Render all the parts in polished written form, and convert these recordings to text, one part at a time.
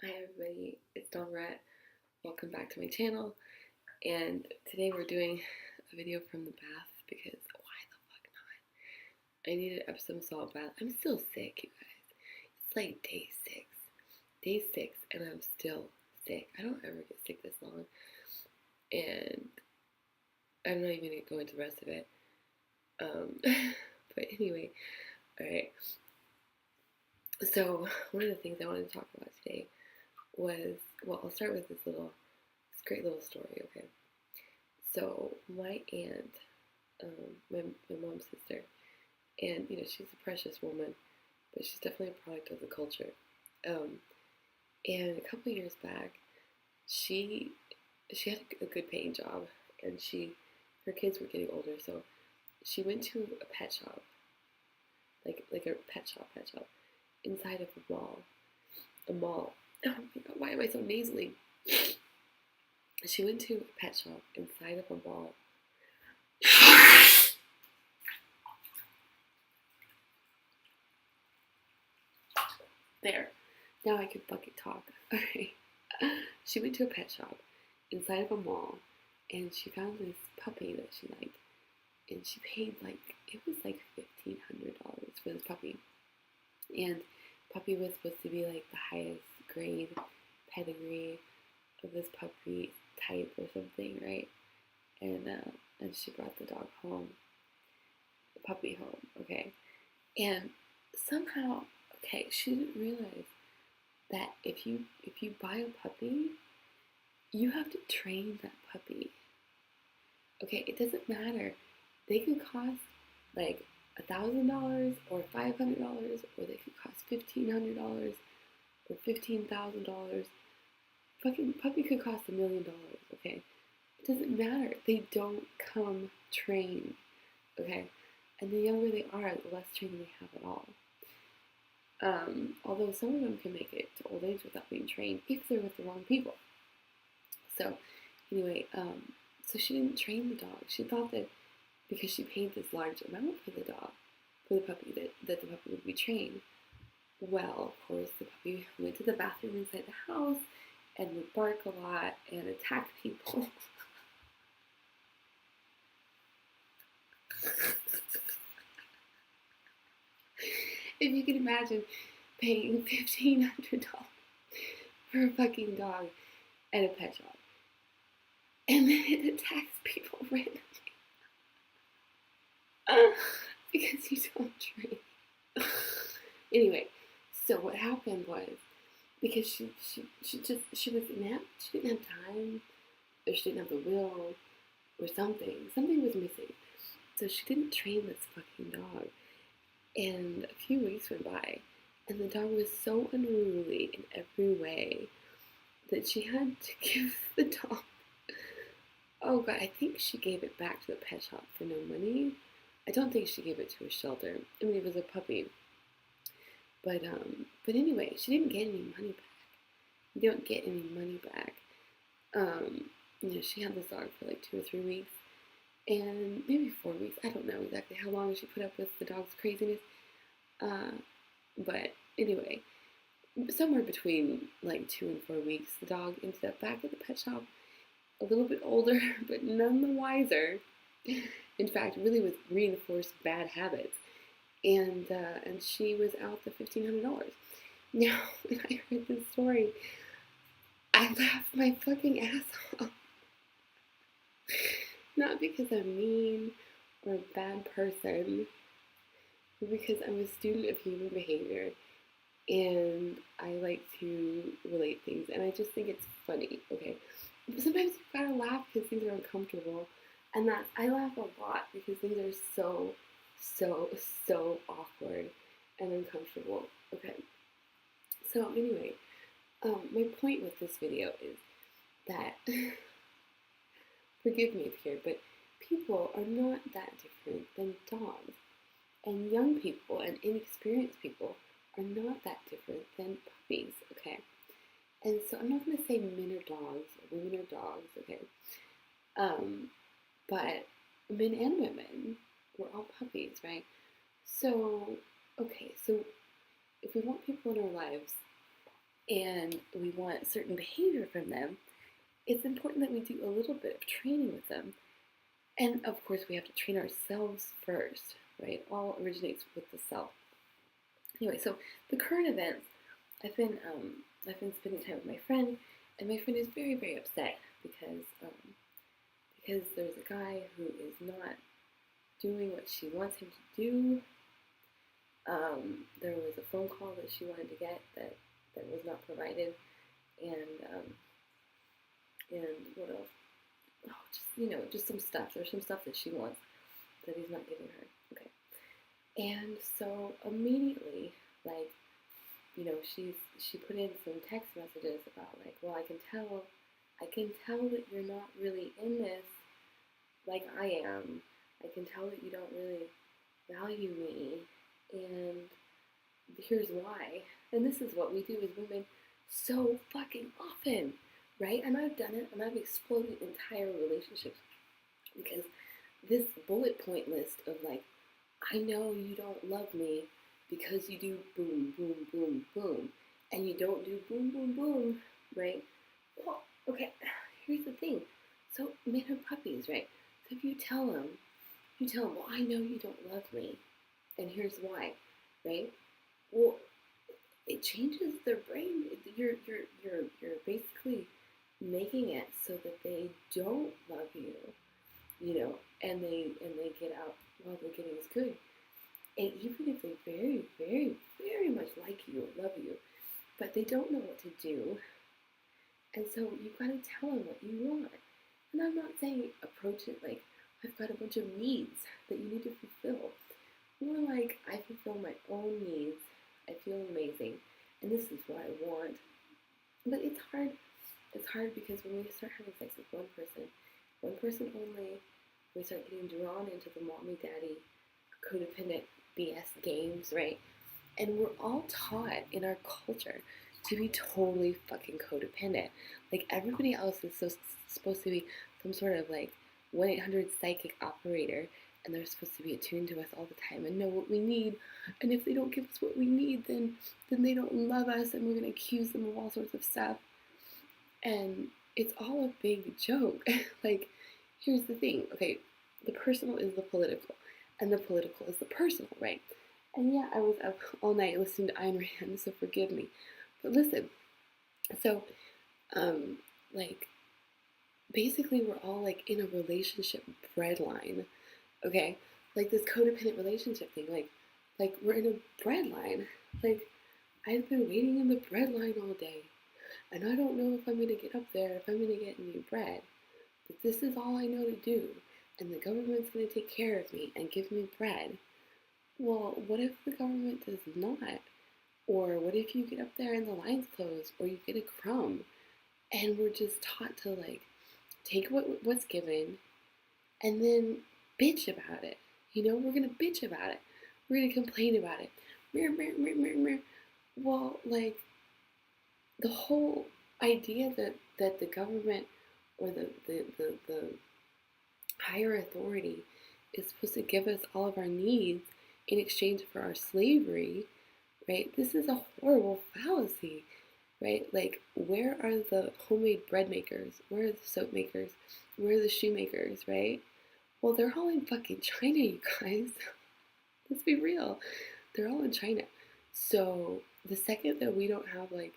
Hi everybody, it's Dawn Rat. Welcome back to my channel. And today we're doing a video from the bath because why the fuck not? I needed Epsom salt bath. I'm still sick, you guys. It's like day six. Day six and I'm still sick. I don't ever get sick this long. And I'm not even gonna go into the rest of it. But anyway, alright. So one of the things I wanted to talk about today was, well, I'll start with this great little story, okay? So my aunt, my mom's sister, and she's a precious woman, but she's definitely a product of the culture. And a couple years back, she had a good paying job, and her kids were getting older, so she went to a pet shop, like a pet shop, inside of a mall. Oh my god, why am I so nasally? She went to a pet shop inside of a mall. There. Now I can fucking talk. Alright. She went to a pet shop inside of a mall and she found this puppy that she liked. And she paid it was like $1,500 for this puppy. And puppy was supposed to be like the highest grade pedigree of this puppy type or something, right? And she brought the dog home, the puppy home, okay? And somehow, okay, she didn't realize that if you buy a puppy, you have to train that puppy. Okay, it doesn't matter. They could cost like $1,000 or $500, or they could cost $1,500 or $15,000. Fucking puppy could cost $1 million. Okay, it doesn't matter. They don't come trained. Okay, and the younger they are, the less training they have at all. Although some of them can make it to old age without being trained if they're with the wrong people. So anyway, so she didn't train the dog. She thought that because she paid this large amount for the puppy, that the puppy would be trained. Well, of course, the puppy went to the bathroom inside the house and would bark a lot and attack people. If you can imagine paying $1,500 for a fucking dog at a pet shop, and then it attacks people randomly because you don't train. Anyway, so what happened was, because she was inept, she didn't have time, or she didn't have the will, or something was missing. So she didn't train this fucking dog. And a few weeks went by, and the dog was so unruly in every way that she had to give the dog, oh god, I think she gave it back to the pet shop for no money. I don't think she gave it to a shelter. I mean, it was a puppy. But anyway, she didn't get any money back. You don't get any money back. She had this dog for like 2 or 3 weeks. And maybe 4 weeks. I don't know exactly how long she put up with the dog's craziness. But anyway, somewhere between like 2 and 4 weeks, the dog ended up back at the pet shop, a little bit older, but none the wiser. In fact, really with reinforced bad habits. And she was out the $1,500. Now, when I heard this story, I laughed my fucking ass off. Not because I'm mean or a bad person, but because I'm a student of human behavior and I like to relate things, and I just think it's funny, okay? But sometimes you've gotta laugh because things are uncomfortable, and I laugh a lot because things are so awkward and uncomfortable, okay? So anyway, my point with this video is that forgive me here, but people are not that different than dogs. And young people and inexperienced people are not that different than puppies, okay? And so I'm not going to say men are dogs or women are dogs, okay? But men and women, we're all puppies, right? So, okay, so if we want people in our lives and we want certain behavior from them, it's important that we do a little bit of training with them. And of course, we have to train ourselves first, right? All originates with the self. Anyway, so the current events, I've been spending time with my friend, and my friend is very, very upset because there's a guy who is not doing what she wants him to do. There was a phone call that she wanted to get that was not provided, and and what else? Oh, just some stuff. There's some stuff that she wants that he's not giving her. Okay, and so immediately, like, she put in some text messages about like, well, I can tell that you're not really in this like I am. I can tell that you don't really value me, and here's why. And this is what we do as women so fucking often, right? And I've done it, and I've exploded entire relationships because this bullet point list of like, I know you don't love me because you do boom, boom, boom, boom, and you don't do boom, boom, boom, right? Well, okay, here's the thing. So men are puppies, right? So if you tell them, well, I know you don't love me, and here's why, right? Well, it changes their brain. You're basically making it so that they don't love you, and they get out while the getting is good. And even if they very, very, very much like you or love you, but they don't know what to do, and so you've got to tell them what you want. And I'm not saying approach it like I've got a bunch of needs that you need to fulfill. More like I fulfill my own needs. I feel amazing, and this is what I want. But it's hard. It's hard because when we start having sex with one person only, we start getting drawn into the mommy daddy codependent BS games, right? And we're all taught in our culture to be totally fucking codependent. Like everybody else is supposed to be some sort of like 1-800 psychic operator, and they're supposed to be attuned to us all the time and know what we need. And if they don't give us what we need, then they don't love us, and we're gonna accuse them of all sorts of stuff. And it's all a big joke. Like, here's the thing. Okay, the personal is the political, and the political is the personal, right? And yeah, I was up all night listening to Ayn Rand, so forgive me. But listen, so, like, basically we're all, like, in a relationship breadline, okay? Like, this codependent relationship thing, like we're in a breadline. Like, I've been waiting in the breadline all day, and I don't know if I'm going to get up there, if I'm going to get any bread. But this is all I know to do, and the government's going to take care of me and give me bread. Well, what if the government does not? Or what if you get up there and the line's closed, or you get a crumb? And we're just taught to like take what's given and then bitch about it. We're gonna bitch about it. We're gonna complain about it. Well, like the whole idea that the government or the higher authority is supposed to give us all of our needs in exchange for our slavery, right? This is a horrible fallacy, right? Like, where are the homemade bread makers? Where are the soap makers? Where are the shoe makers, right? Well, they're all in fucking China, you guys. Let's be real. They're all in China. So the second that we don't have like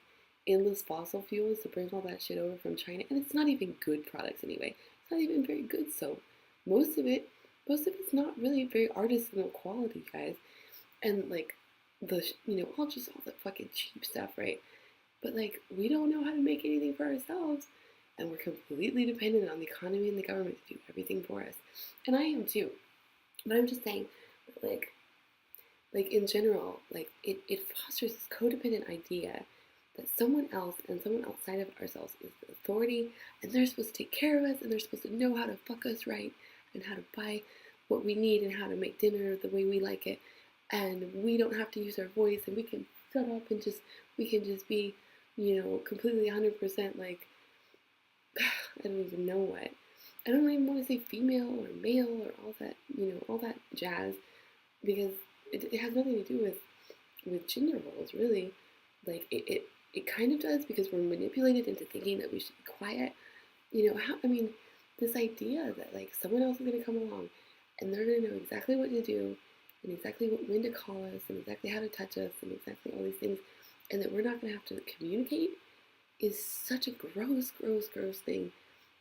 endless fossil fuels to bring all that shit over from China, and it's not even good products anyway. It's not even very good soap. Most of it's not really very artisanal quality, guys. And like all the fucking cheap stuff, right? But like we don't know how to make anything for ourselves, and we're completely dependent on the economy and the government to do everything for us. And I am too. But I'm just saying, like in general, like it fosters this codependent idea that someone else and someone outside of ourselves is the authority, and they're supposed to take care of us, and they're supposed to know how to fuck us right, and how to buy what we need, and how to make dinner the way we like it, and we don't have to use our voice, and we can shut up and we can just be, completely 100% like, I don't even know what. I don't even want to say female or male or all that jazz, because it has nothing to do with gender roles, really. Like, it kind of does because we're manipulated into thinking that we should be quiet. You know, I mean, this idea that like someone else is going to come along and they're going to know exactly what to do and exactly when to call us and exactly how to touch us and exactly all these things, and that we're not going to have to communicate is such a gross, gross, gross thing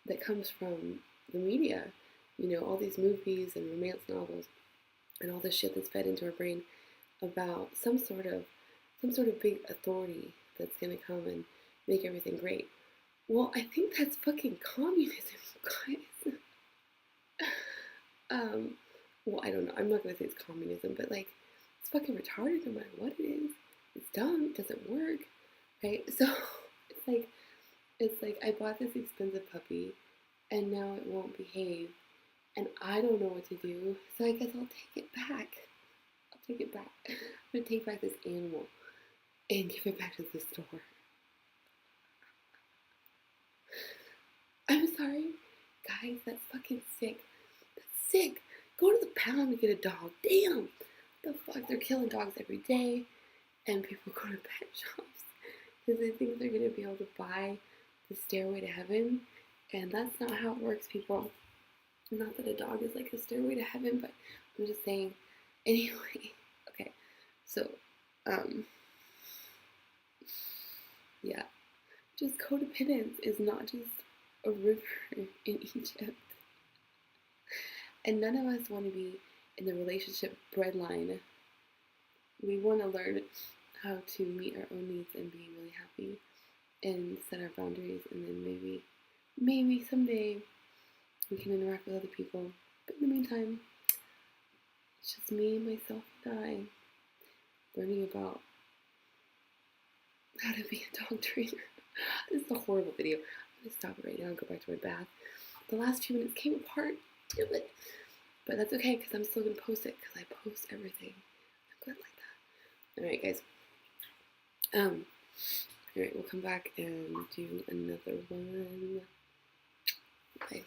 that comes from the media. You know, all these movies and romance novels and all this shit that's fed into our brain about some sort of big authority that's gonna come and make everything great. Well, I think that's fucking communism, you guys. um, well, I don't know. I'm not gonna say it's communism, but like, it's fucking retarded no matter what it is. It's dumb. It doesn't work, right? So it's like I bought this expensive puppy, and now it won't behave, and I don't know what to do. So I guess I'll take it back. I'll take it back. I'm gonna take back this animal and give it back to the store. I'm sorry, guys. That's fucking sick. That's sick. Go to the pound and get a dog. Damn. What the fuck? They're killing dogs every day, and people go to pet shops because they think they're gonna be able to buy the stairway to heaven, and that's not how it works, people. Not that a dog is like a stairway to heaven, but I'm just saying. Anyway, okay. So, yeah. Just codependence is not just a river in Egypt. And none of us want to be in the relationship breadline. We want to learn how to meet our own needs and be really happy and set our boundaries, and then maybe someday we can interact with other people. But in the meantime, it's just me, myself, and I learning about how to be a dog trainer. This is a horrible video. I'm going to stop it right now and go back to my bath. The last few minutes came apart. Damn it. But that's okay because I'm still going to post it because I post everything. I'm good like that. Alright, guys. Alright, we'll come back and do another one. Bye.